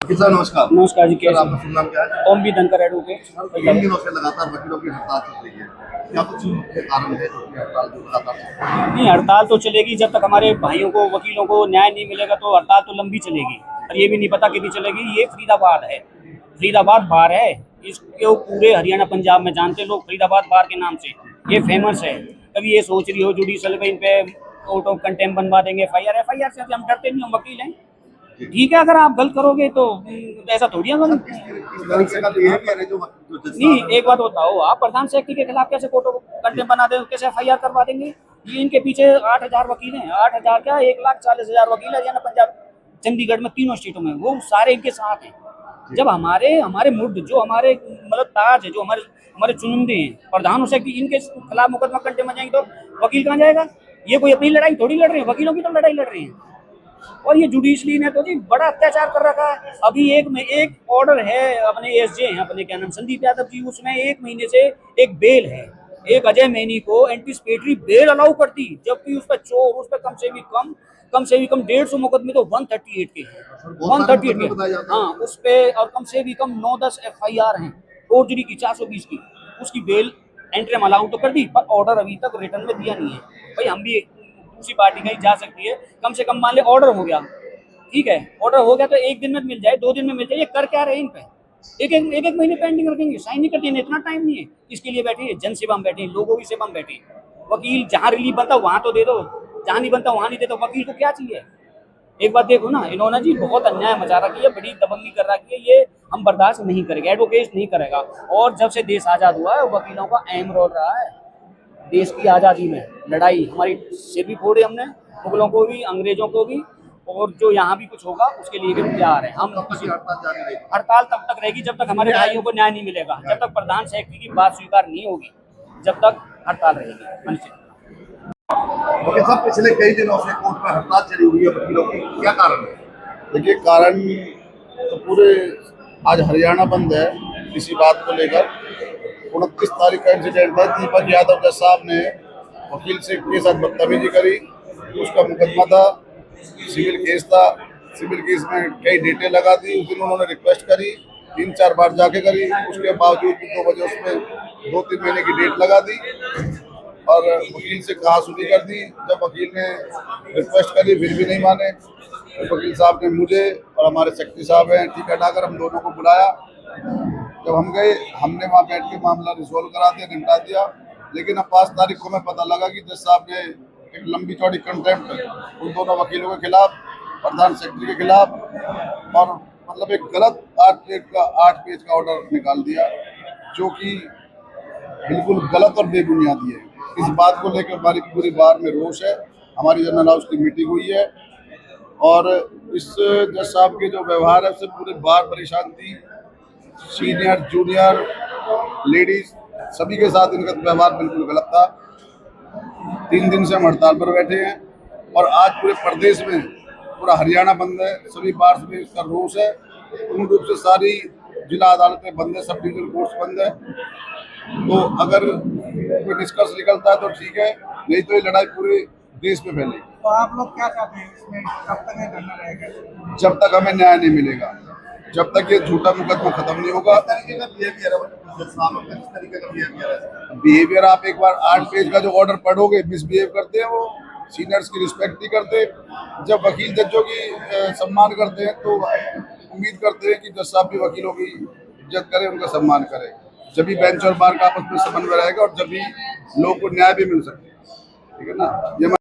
वकील साहब नमस्कार। नमस्कार जी। सर आपका शुभ नाम क्या है? ओम भी धनकर एडवोकेट। 3 दिनों से लगातार वकीलों की हड़ताल चल रही है। क्या कुछ मुख्य कारण है जो कि हड़ताल जो लगातार चल रही है? नहीं, हड़ताल तो चलेगी जब तक हमारे भाइयों को वकीलों को न्याय नहीं मिलेगा, तो हड़ताल तो लंबी चलेगी। और ये भी नहीं पता कितनी चलेगी। ये फरीदाबाद है, फरीदाबाद बार है। इसको पूरे हरियाणा पंजाब में जानते लोग फरीदाबाद बार के नाम से, ये फेमस है। कभी ये सोच रही हो जुडिशल में इन पे कोर्ट ऑफ कंटेम्प्ट बनवा देंगे, एफआईआर से हम डरते नहीं, हम वकील हैं। ठीक है, अगर आप गलत करोगे तो ऐसा थोड़ी है। इस तरीके का बिहेवियर है जो जज नहीं, साहब एक बात बताओ, आप प्रधान सेक्रेटरी के खिलाफ कैसे फोटो कंटेम्प्ट बना दें, कैसे एफआईआर करवा देंगे? ये इनके पीछे 8,000 वकील हैं। 8,000 क्या, 1,40,000 वकील है हरियाणा पंजाब चंडीगढ़ में, तीनों स्टेटों में, वो सारे इनके साथ हैं। जब हमारे हमारे मुद्द जो हमारे मतलब ताज है, जो हमारे हमारे चुनिंदे हैं प्रधान सेक्रेटरी, इनके खिलाफ मुकदमा कंटेम्प्ट में जाएंगे तो वकील कहाँ जाएगा? ये कोई अपनी लड़ाई थोड़ी लड़ रहे हैं, वकीलों की तो लड़ाई लड़ रहे हैं। और ये जुडिशरी ने तो जी बड़ा अत्याचार कर रखा है। अभी एक ऑर्डर है, अपने एसजे हैं, अपने क्या नाम, संदीप यादव जी, उसमें 1 महीने से एक बेल है। एक अजय मैनी को एंटीसिपेटरी बेल अलाउ कर दी, जबकि उस पर चोर, उस पर कम से भी कम 150 मुकदमे तो 138 के हैं, 138 के। हाँ, उस पे और कम से भी कम 9-10 एफआईआर हैं फोर्जरी की, 420 की। उसकी बेल एंट्री अलाउ तो कर दी, पर ऑर्डर अभी तक रिटर्न में दिया नहीं है। भाई हम भी, दूसरी पार्टी कहीं जा सकती है, कम से कम मान ले ऑर्डर हो गया, ठीक है, ऑर्डर हो गया तो 1 दिन में मिल जाए, 2 दिन में मिल जाए। ये कर क्या रहे हैं? इन पे एक महीने पेंडिंग रखेंगे, साइन नहीं करते हैं, इतना टाइम नहीं है। इसके लिए बैठे हैं, जन सेवा में बैठे हैं, लोगों की सेवा में बैठे हैं। वकील जहाँ रिलीफ बनता वहां तो दे दो, जहाँ नहीं बनता वहां नहीं दे दो। वकील को क्या चाहिए? एक बात देखो ना, इन्होंने जी बहुत अन्याय मचा रखी है, बड़ी दबंगी कर रखी है। ये हम बर्दाश्त नहीं करेंगे, एडवोकेट नहीं करेगा। और जब से देश आजाद हुआ है, वकीलों का अहम रोल रहा है देश की आज़ादी में। लड़ाई हमारी सिर भी फोड़े हमने, मुगलों को भी, अंग्रेजों को भी। और जो यहाँ भी कुछ होगा उसके लिए भी तैयार है हम। कब तक ये हड़ताल जारी रहेगी? हड़ताल तब तक रहेगी जब तक हमारे भाइयों को न्याय नहीं मिलेगा, जब तक प्रधान सेक्रेटरी की बात स्वीकार नहीं होगी, जब तक हड़ताल रहेगी। वकील साहब पिछले कई दिनों से कोर्ट में हड़ताल चली हुई है वकीलों की, क्या कारण है? देखिए, कारण तो पूरे आज हरियाणा बंद है इसी बात को लेकर। 29 तारीख का इंसिडेंट है, दीपक यादव जज साहब ने वकील से के साथ बदतमीजी करी। उसका मुकदमा था, सिविल केस था। सिविल केस में कई डेटें लगा दी। उस दिन उन्होंने रिक्वेस्ट करी, 3-4 बार जाके करी। उसके बावजूद भी 2 बजे उसमें 2-3 महीने की डेट लगा दी और वकील से कहा सुनी कर दी। जब वकील ने रिक्वेस्ट करी फिर भी नहीं माने, तो वकील साहब ने मुझे और हमारे सेक्रेटरी साहब हैं टिकट हटाकर हम दोनों को बुलाया। जब हम गए, हमने वहाँ बैठ के मामला रिजोल्व करा दिया, निपटा दिया। लेकिन अब 5 तारीख को मैं पता लगा कि जज साहब ने एक लंबी चौड़ी कंटेम्प्ट उन दोनों वकीलों के खिलाफ, प्रधान सेक्रेटरी के खिलाफ, और मतलब एक गलत 8 पेज का ऑर्डर निकाल दिया, जो कि बिल्कुल गलत और बेबुनियादी है। इस बात को लेकर हमारी पूरी बार में रोष है। हमारी जनरल हाउस की मीटिंग हुई है और इस जज साहब के जो व्यवहार है उससे पूरी बार परेशान थी। सीनियर, जूनियर, लेडीज सभी के साथ इनका व्यवहार बिल्कुल गलत था। 3 दिन से हम हड़ताल पर बैठे हैं और आज पूरे प्रदेश में, पूरा हरियाणा बंद है। सभी बार में इसका रोष है। पूर्ण रूप से सारी जिला अदालतें बंद है, सब डिवीजन कोर्ट्स बंद है। तो अगर कोई निष्कर्ष निकलता है तो ठीक है, नहीं तो ये लड़ाई पूरे देश में फैलेगी। तो आप लोग क्या चाहते हैं इसमें, कब तक ये धरना रहेगा? जब तक हमें न्याय नहीं मिलेगा, जब तक ये झूठा मुकदमा खत्म नहीं होगा। किस तरीके का बिहेवियर है जज साहब का? किस तरीके का बिहेवियर है? बिहेवियर, आप एक बार 8 पेज का जो ऑर्डर पढ़ोगे, मिसबिहेव करते हैं वो, सीनियर्स की रिस्पेक्ट नहीं करते। जब वकील जजों की सम्मान करते हैं तो उम्मीद करते हैं कि जज साहब भी वकीलों की इज्जत करे, उनका सम्मान करे। जब भी बेंच और बार का आपस में समन्वय रहेगा और जब भी लोगों को न्याय भी मिल सके, ठीक है ना। ये